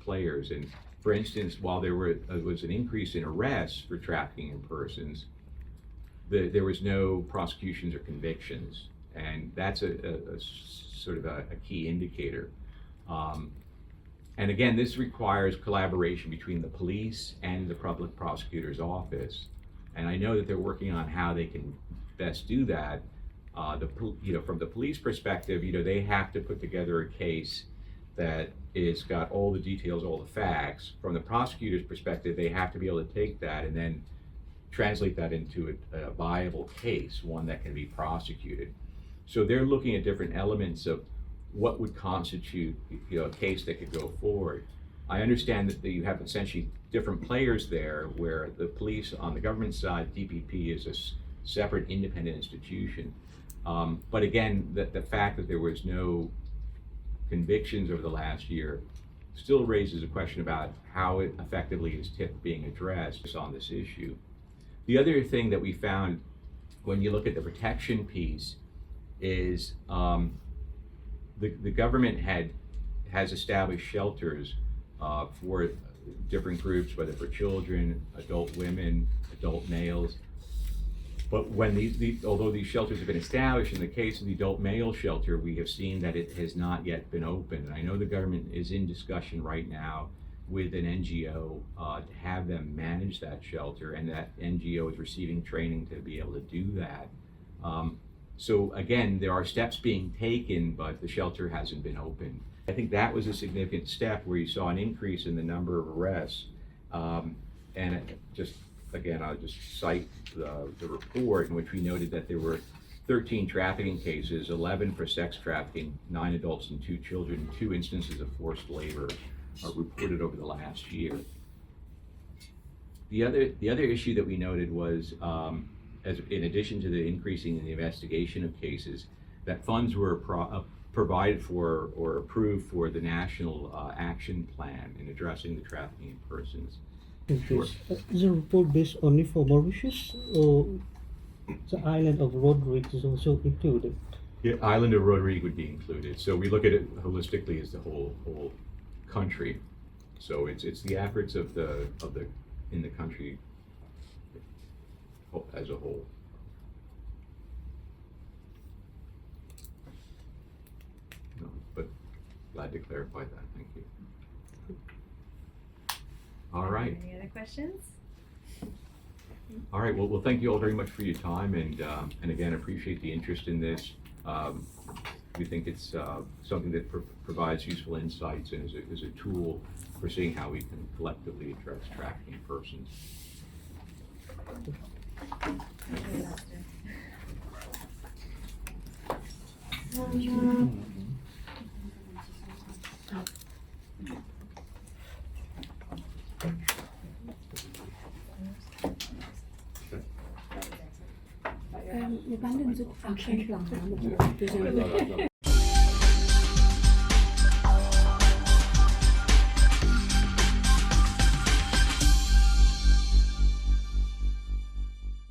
players. And for instance, while there was an increase in arrests for trafficking in persons, there was no prosecutions or convictions, and that's a sort of a key indicator. And again, this requires collaboration between the police and the public prosecutor's office. And I know that they're working on how they can best do that. From the police perspective, they have to put together a case that is got all the details, all the facts. From the prosecutor's perspective, they have to be able to take that and then translate that into a viable case, one that can be prosecuted. So they're looking at different elements of what would constitute a case that could go forward. I understand that you have essentially different players there, where the police on the government side, DPP is a separate independent institution. But again, the fact that there was no convictions over the last year still raises a question about how effectively is TIP being addressed on this issue. The other thing that we found when you look at the protection piece is the government has established shelters for different groups, whether for children, adult women, adult males. But when although these shelters have been established, in the case of the adult male shelter, we have seen that it has not yet been opened. And I know the government is in discussion right now with an NGO to have them manage that shelter, and that NGO is receiving training to be able to do that. So again, there are steps being taken, but the shelter hasn't been opened. I think that was a significant step where you saw an increase in the number of arrests. Again, I'll just cite the report in which we noted that there were 13 trafficking cases, 11 for sex trafficking, 9 adults and 2 children, 2 instances of forced labor reported over the last year. The other issue that we noted was, in addition to the increasing in the investigation of cases, that funds were provided for or approved for the National Action Plan in addressing the trafficking in persons. Sure. Is the report based only for Mauritius, or the island of Rodrigue is also included? Yeah, island of Rodrigue would be included. So we look at it holistically as the whole country. So it's the efforts of the in the country as a whole. No, but glad to clarify that. Thank you. All right. Any other questions? All right. Well, thank you all very much for your time, and again, appreciate the interest in this. We think it's something that provides useful insights and is a tool for seeing how we can collectively address trafficking persons. Nếu bán lương thực action plan là một cái